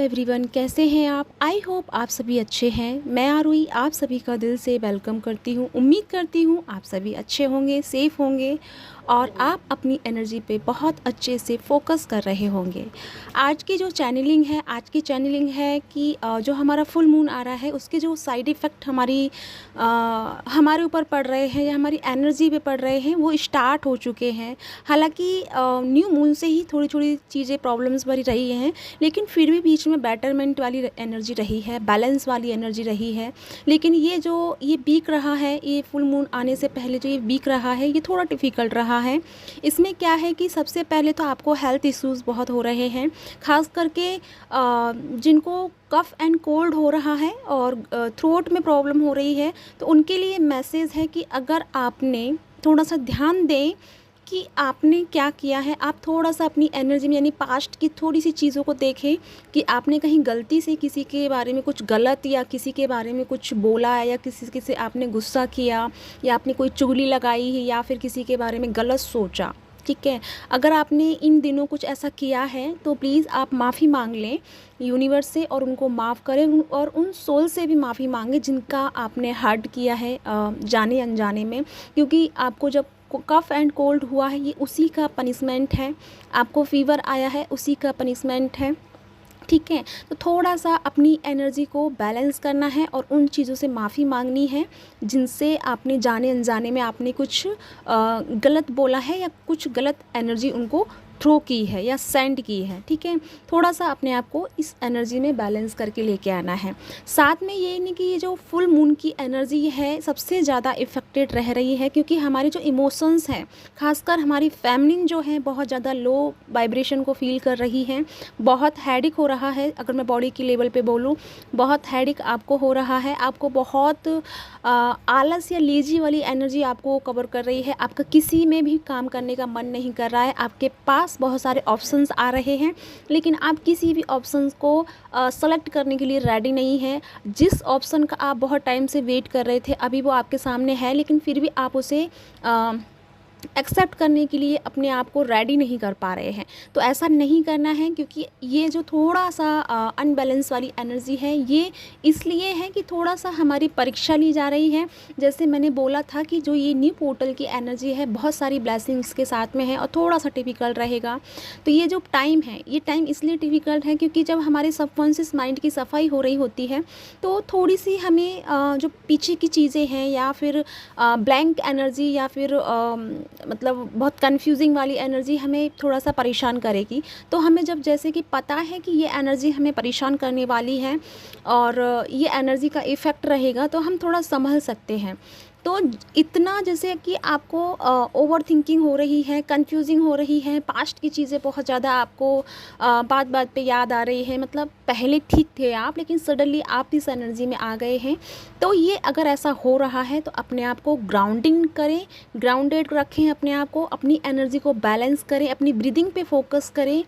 Everyone, कैसे हैं आप। आई होप आप सभी अच्छे हैं। मैं आरुई आप सभी का दिल से वेलकम करती हूँ। उम्मीद करती हूँ आप सभी अच्छे होंगे, सेफ़ होंगे और आप अपनी एनर्जी पे बहुत अच्छे से फोकस कर रहे होंगे। आज की चैनलिंग है कि जो हमारा फुल मून आ रहा है उसके जो साइड इफ़ेक्ट हमारे ऊपर पड़ रहे हैं या हमारी एनर्जी पे पड़ रहे हैं वो स्टार्ट हो चुके हैं। हालांकि न्यू मून से ही थोड़ी थोड़ी चीज़ें प्रॉब्लम्स भरी रही हैं, लेकिन फिर भी बीच में बेटरमेंट वाली एनर्जी रही है, बैलेंस वाली एनर्जी रही है। लेकिन ये वीक रहा है, ये फुल मून आने से पहले जो ये वीक रहा है ये थोड़ा डिफ़िकल्ट रहा है। इसमें क्या है कि सबसे पहले तो आपको हेल्थ इश्यूज़ बहुत हो रहे हैं, ख़ास करके जिनको कफ़ एंड कोल्ड हो रहा है और थ्रोट में प्रॉब्लम हो रही है, तो उनके लिए मैसेज है कि अगर आपने थोड़ा सा ध्यान दें कि आपने क्या किया है। आप थोड़ा सा अपनी एनर्जी में यानी पास्ट की थोड़ी सी चीज़ों को देखें कि आपने कहीं गलती से किसी के बारे में कुछ गलत या किसी के बारे में कुछ बोला है या किसी से आपने गुस्सा किया या आपने कोई चुगली लगाई है या फिर किसी के बारे में गलत सोचा। ठीक है, अगर आपने इन दिनों कुछ ऐसा किया है तो प्लीज़ आप माफ़ी मांग लें यूनिवर्स से और उनको माफ़ करें और उन सोल से भी माफ़ी मांगें जिनका आपने हर्ट किया है जाने अनजाने में, क्योंकि आपको जब कफ़ एंड कोल्ड हुआ है ये उसी का पनिशमेंट है। आपको फ़ीवर आया है उसी का पनिशमेंट है। ठीक है, तो थोड़ा सा अपनी एनर्जी को बैलेंस करना है और उन चीज़ों से माफ़ी मांगनी है जिनसे आपने जाने अनजाने में आपने कुछ गलत बोला है या कुछ गलत एनर्जी उनको थ्रो की है या सेंड की है। ठीक है, थोड़ा सा अपने आप को इस एनर्जी में बैलेंस करके लेके आना है। साथ में ये नहीं कि ये जो फुल मून की एनर्जी है सबसे ज़्यादा इफ़ेक्टेड रह रही है, क्योंकि हमारे जो इमोशंस हैं, खासकर हमारी फेमिनिन जो है बहुत ज़्यादा लो वाइब्रेशन को फील कर रही है। बहुत हेडेक हो रहा है, अगर मैं बॉडी की लेवल पे बोलूँ बहुत हेडेक आपको हो रहा है। आपको बहुत आलस या लेजी वाली एनर्जी आपको कवर कर रही है। आपका किसी में भी काम करने का मन नहीं कर रहा है। आपके पास बहुत सारे ऑप्शंस आ रहे हैं लेकिन आप किसी भी ऑप्शंस को सेलेक्ट करने के लिए रेडी नहीं है। जिस ऑप्शन का आप बहुत टाइम से वेट कर रहे थे अभी वो आपके सामने है, लेकिन फिर भी आप उसे एक्सेप्ट करने के लिए अपने आप को रेडी नहीं कर पा रहे हैं। तो ऐसा नहीं करना है, क्योंकि ये जो थोड़ा सा अनबैलेंस वाली एनर्जी है ये इसलिए है कि थोड़ा सा हमारी परीक्षा ली जा रही है। जैसे मैंने बोला था कि जो ये न्यू पोर्टल की एनर्जी है बहुत सारी ब्लेसिंग्स के साथ में है और थोड़ा सा डिफ़िकल्ट रहेगा। तो ये जो टाइम है ये टाइम इसलिए डिफ़िकल्ट है क्योंकि जब हमारे सबकॉन्शियस माइंड की सफाई हो रही होती है तो थोड़ी सी हमें जो पीछे की चीज़ें हैं या फिर ब्लैंक एनर्जी या फिर मतलब बहुत कंफ्यूजिंग वाली एनर्जी हमें थोड़ा सा परेशान करेगी। तो हमें जब जैसे कि पता है कि ये एनर्जी हमें परेशान करने वाली है और ये एनर्जी का इफ़ेक्ट रहेगा तो हम थोड़ा संभल सकते हैं। तो इतना जैसे कि आपको ओवर थिंकिंग हो रही है, कंफ्यूजिंग हो रही है, पास्ट की चीज़ें बहुत ज़्यादा आपको बात बात पे याद आ रही है, मतलब पहले ठीक थे आप लेकिन सडनली आप इस एनर्जी में आ गए हैं। तो ये अगर ऐसा हो रहा है तो अपने आप को ग्राउंडिंग करें, ग्राउंडेड रखें अपने आप को, अपनी एनर्जी को बैलेंस करें, अपनी ब्रीदिंग पे फोकस करें।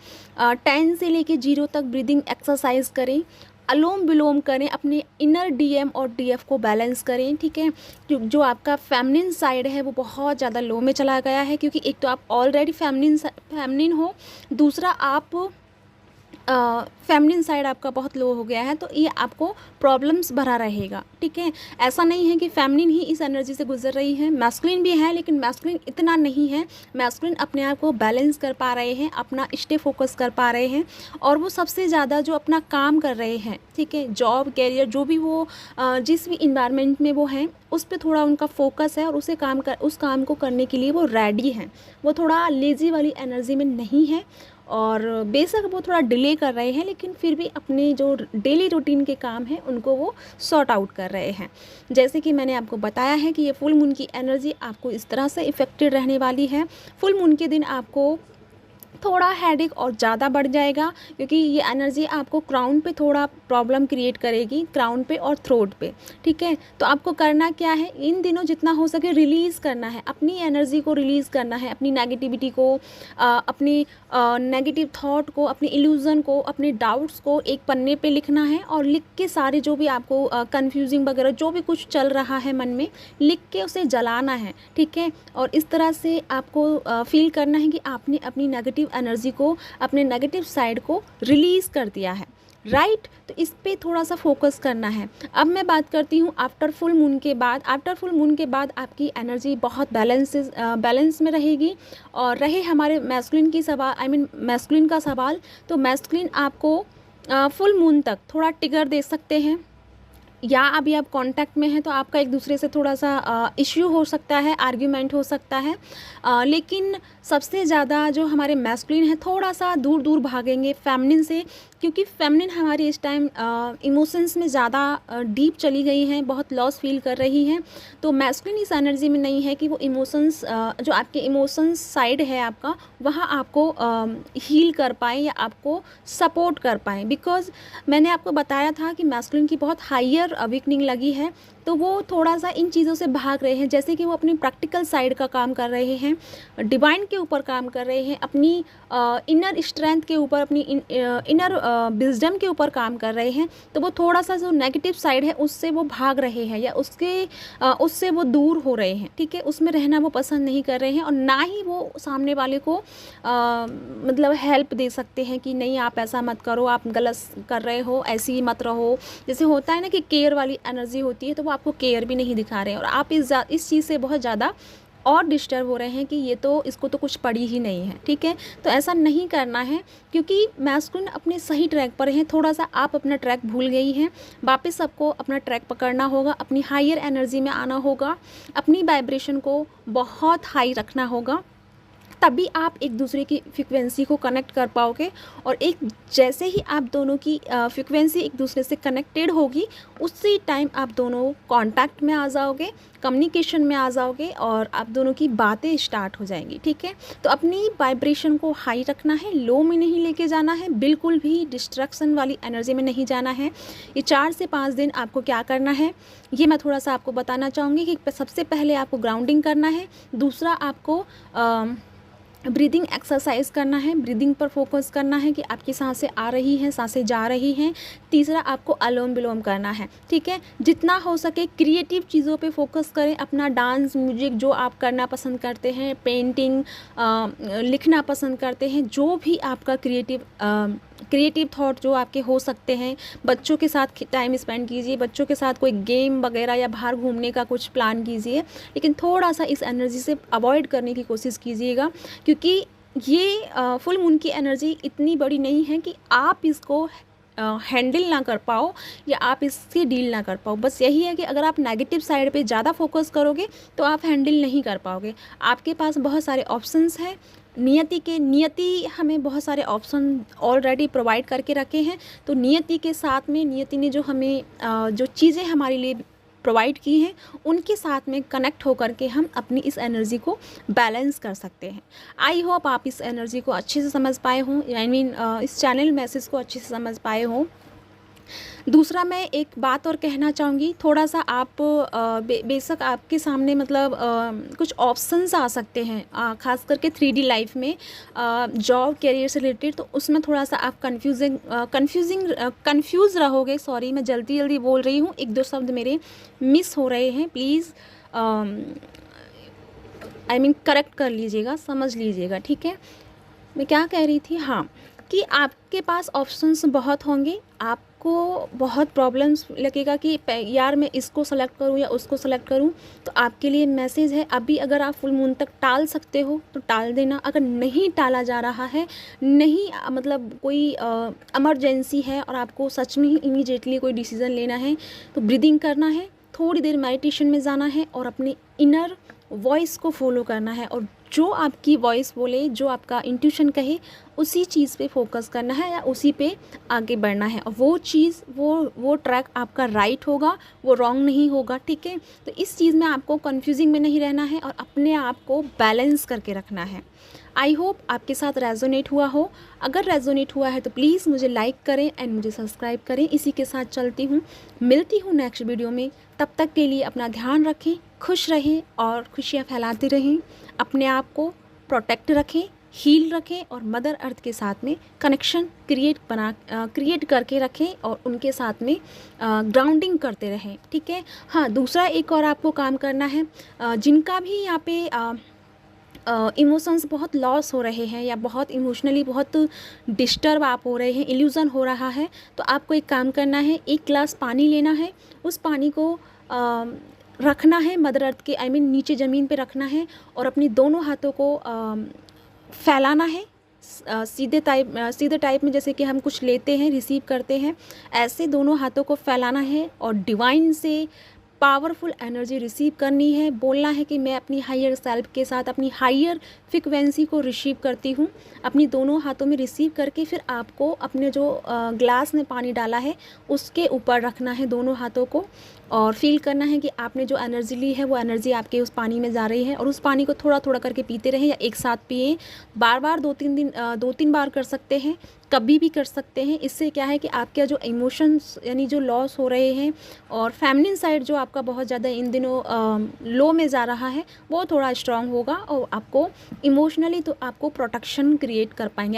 10 से लेके 0 तक ब्रीदिंग एक्सरसाइज करें, अलोम विलोम करें, अपने इनर डीएम और डीएफ को बैलेंस करें। ठीक है, जो आपका फेमिनिन साइड है वो बहुत ज़्यादा लो में चला गया है, क्योंकि एक तो आप ऑलरेडी फेमिनिन हो, दूसरा आप फेमिनिन साइड आपका बहुत लो हो गया है, तो ये आपको प्रॉब्लम्स भरा रहेगा। ठीक है, ऐसा नहीं है कि फेमिनिन ही इस एनर्जी से गुजर रही है, मैस्कुलिन भी है लेकिन मैस्कुलिन इतना नहीं है। मैस्कुलिन अपने आप को बैलेंस कर पा रहे हैं, अपना स्टे फोकस कर पा रहे हैं और वो सबसे ज़्यादा जो अपना काम कर रहे हैं, ठीक है, जॉब कैरियर जो भी वो जिस भी इन्वायरमेंट में वो हैं उस पर थोड़ा उनका फोकस है और उस काम को करने के लिए वो रेडी हैं। वो थोड़ा लेज़ी वाली एनर्जी में नहीं है और बेशक वो थोड़ा डिले कर रहे हैं लेकिन फिर भी अपने जो डेली रूटीन के काम हैं उनको वो सॉर्ट आउट कर रहे हैं। जैसे कि मैंने आपको बताया है कि ये फुल मून की एनर्जी आपको इस तरह से इफ़ेक्टेड रहने वाली है। फुल मून के दिन आपको थोड़ा हेडेक और ज़्यादा बढ़ जाएगा, क्योंकि ये एनर्जी आपको क्राउन पे थोड़ा प्रॉब्लम क्रिएट करेगी, क्राउन पे और थ्रोट पे। ठीक है, तो आपको करना क्या है, इन दिनों जितना हो सके रिलीज़ करना है, अपनी एनर्जी को रिलीज़ करना है, अपनी नेगेटिविटी को, अपनी नेगेटिव थॉट को, अपनी इल्यूज़न को, अपने डाउट्स को एक पन्ने पे लिखना है और लिख के सारे जो भी आपको कंफ्यूजिंग वगैरह जो भी कुछ चल रहा है मन में लिख के उसे जलाना है। ठीक है, और इस तरह से आपको फील करना है कि आपने अपनी नेगेटिव एनर्जी को, अपने नेगेटिव साइड को रिलीज़ कर दिया है। राइट। तो इस पे थोड़ा सा फोकस करना है। अब मैं बात करती हूँ आफ्टर फुल मून के बाद। आफ्टर फुल मून के बाद आपकी एनर्जी बहुत बैलेंस में रहेगी। और रहे हमारे मैस्कुलिन की सवाल, आई मीन मैस्कुलिन का सवाल, तो मैस्कुलिन आपको फुल मून तक थोड़ा ट्रिगर दे सकते हैं, या अभी आप कांटेक्ट में हैं तो आपका एक दूसरे से थोड़ा सा इश्यू हो सकता है, आर्ग्यूमेंट हो सकता है। लेकिन सबसे ज़्यादा जो हमारे मैस्कुलिन है थोड़ा सा दूर दूर भागेंगे फेमिनिन से, क्योंकि फेमिनिन हमारी इस टाइम इमोशंस में ज़्यादा डीप चली गई हैं, बहुत लॉस फील कर रही हैं। तो मैस्कुलिन इस एनर्जी में नहीं है कि वो इमोशंस, जो आपके इमोशंस साइड है आपका, वहाँ आपको हील कर पाएँ या आपको सपोर्ट कर पाएँ। बिकॉज़ मैंने आपको बताया था कि मैस्कुलिन की बहुत हायर अवेकनिंग लगी है, तो वो थोड़ा सा इन चीज़ों से भाग रहे हैं। जैसे कि वो अपनी प्रैक्टिकल साइड का काम कर रहे हैं, डिवाइन के ऊपर काम कर रहे हैं, अपनी इनर स्ट्रेंथ के ऊपर, अपनी इनर विजडम के ऊपर काम कर रहे हैं। तो वो थोड़ा सा जो नेगेटिव साइड है उससे वो भाग रहे हैं, या उससे वो दूर हो रहे हैं, ठीक है। उसमें रहना वो पसंद नहीं कर रहे हैं, और ना ही वो सामने वाले को मतलब हेल्प दे सकते हैं कि नहीं आप ऐसा मत करो, आप गलत कर रहे हो, ऐसी ही मत रहो। जैसे होता है ना कि केयर वाली एनर्जी होती है, तो वो आपको केयर भी नहीं दिखा रहे हैं, और आप इस चीज़ से बहुत ज़्यादा और डिस्टर्ब हो रहे हैं कि ये तो, इसको तो कुछ पड़ी ही नहीं है, ठीक है। तो ऐसा नहीं करना है, क्योंकि मैस्कुलिन अपने सही ट्रैक पर हैं। थोड़ा सा आप अपना ट्रैक भूल गई हैं, वापस आपको अपना ट्रैक पकड़ना होगा, अपनी हायर एनर्जी में आना होगा, अपनी वाइब्रेशन को बहुत हाई रखना होगा, तभी आप एक दूसरे की फ्रिक्वेंसी को कनेक्ट कर पाओगे। और एक जैसे ही आप दोनों की फ्रिक्वेंसी एक दूसरे से कनेक्टेड होगी, उसी टाइम आप दोनों कांटेक्ट में आ जाओगे, कम्युनिकेशन में आ जाओगे, और आप दोनों की बातें स्टार्ट हो जाएंगी, ठीक है। तो अपनी वाइब्रेशन को हाई रखना है, लो में नहीं लेके जाना है, बिल्कुल भी डिस्ट्रैक्शन वाली एनर्जी में नहीं जाना है। ये 4 से 5 दिन आपको क्या करना है, ये मैं थोड़ा सा आपको बताना चाहूँगी कि सबसे पहले आपको ग्राउंडिंग करना है। दूसरा, आपको ब्रीदिंग एक्सरसाइज करना है, ब्रीदिंग पर फोकस करना है कि आपकी सांसें आ रही हैं, सांसें जा रही हैं। तीसरा, आपको अनुलोम विलोम करना है, ठीक है। जितना हो सके क्रिएटिव चीज़ों पे फोकस करें, अपना डांस, म्यूजिक जो आप करना पसंद करते हैं, पेंटिंग, लिखना पसंद करते हैं, जो भी आपका क्रिएटिव थॉट जो आपके हो सकते हैं, बच्चों के साथ टाइम स्पेंड कीजिए, बच्चों के साथ कोई गेम वगैरह या बाहर घूमने का कुछ प्लान कीजिए, लेकिन थोड़ा सा इस एनर्जी से अवॉइड करने की कोशिश कीजिएगा, क्योंकि ये फुल मून की एनर्जी इतनी बड़ी नहीं है कि आप इसको हैंडल ना कर पाओ या आप इससे डील ना कर पाओ। बस यही है कि अगर आप नेगेटिव साइड पे ज़्यादा फोकस करोगे तो आप हैंडल नहीं कर पाओगे। आपके पास बहुत सारे ऑप्शंस हैं, नियति हमें बहुत सारे ऑप्शन ऑलरेडी प्रोवाइड करके रखे हैं। तो नियति के साथ में, नियति ने जो हमें जो चीज़ें हमारे लिए प्रोवाइड की हैं, उनके साथ में कनेक्ट होकर के हम अपनी इस एनर्जी को बैलेंस कर सकते हैं। आई होप आप इस एनर्जी को अच्छे से समझ पाए हों, आई मीन इस चैनल मैसेज को अच्छे से समझ पाए हों। दूसरा, मैं एक बात और कहना चाहूँगी, थोड़ा सा आप बेशक आपके सामने मतलब कुछ ऑप्शंस आ सकते हैं, ख़ास करके 3D लाइफ में, जॉब करियर से रिलेटेड, तो उसमें थोड़ा सा आप कंफ्यूज रहोगे। सॉरी, मैं जल्दी बोल रही हूँ, 1-2 शब्द मेरे मिस हो रहे हैं, प्लीज़ आई मीन करेक्ट कर लीजिएगा, समझ लीजिएगा, ठीक है। मैं क्या कह रही थी, हाँ, कि आपके पास ऑप्शंस बहुत होंगे, आपको बहुत प्रॉब्लम्स लगेगा कि यार मैं इसको सेलेक्ट करूँ या उसको सेलेक्ट करूँ। तो आपके लिए मैसेज है, अभी अगर आप फुल मून तक टाल सकते हो तो टाल देना। अगर नहीं टाला जा रहा है, नहीं मतलब कोई इमरजेंसी है और आपको सच में ही इमीडिएटली कोई डिसीज़न लेना है, तो ब्रीदिंग करना है, थोड़ी देर मेडिटेशन में जाना है और अपने इनर वॉइस को फॉलो करना है, और जो आपकी वॉइस बोले, जो आपका इंट्यूशन कहे, उसी चीज़ पे फोकस करना है या उसी पे आगे बढ़ना है। और वो चीज़, वो ट्रैक आपका राइट होगा, वो रॉन्ग नहीं होगा, ठीक है। तो इस चीज़ में आपको कंफ्यूजिंग में नहीं रहना है और अपने आप को बैलेंस करके रखना है। आई होप आपके साथ रेजोनेट हुआ हो। अगर रेजोनेट हुआ है तो प्लीज़ मुझे लाइक करें एंड मुझे सब्सक्राइब करें। इसी के साथ चलती हूँ, मिलती हूँ नेक्स्ट वीडियो में। तब तक के लिए अपना ध्यान रखें, खुश रहें और खुशियाँ फैलाते रहें। अपने आप को प्रोटेक्ट रखें, हील रखें और मदर अर्थ के साथ में कनेक्शन क्रिएट करके रखें और उनके साथ में ग्राउंडिंग करते रहें, ठीक है। हाँ, दूसरा एक और आपको काम करना है, जिनका भी यहाँ पे इमोशंस बहुत लॉस हो रहे हैं या बहुत इमोशनली बहुत डिस्टर्ब आप हो रहे हैं, इल्यूज़न हो रहा है, तो आपको एक काम करना है, 1 ग्लास पानी लेना है, उस पानी को रखना है मदर अर्थ के नीचे ज़मीन पे रखना है और अपनी दोनों हाथों को फैलाना है सीधे टाइप में, जैसे कि हम कुछ लेते हैं, रिसीव करते हैं, ऐसे दोनों हाथों को फैलाना है और डिवाइन से पावरफुल एनर्जी रिसीव करनी है। बोलना है कि मैं अपनी हायर सेल्फ के साथ अपनी हायर फ्रिक्वेंसी को रिसीव करती हूँ। अपनी दोनों हाथों में रिसीव करके फिर आपको अपने जो ग्लास में पानी डाला है उसके ऊपर रखना है दोनों हाथों को और फील करना है कि आपने जो एनर्जी ली है वो एनर्जी आपके उस पानी में जा रही है और उस पानी को थोड़ा थोड़ा करके पीते रहें या एक साथ पिए। बार बार 2-3 बार कर सकते हैं, कभी भी कर सकते हैं। इससे क्या है कि आपके जो इमोशंस यानी जो लॉस हो रहे हैं और फेमिनिन साइड जो आपका बहुत ज़्यादा इन दिनों लो में जा रहा है वो थोड़ा स्ट्रांग होगा और आपको इमोशनली तो आपको प्रोटेक्शन क्रिएट कर पाएंगे।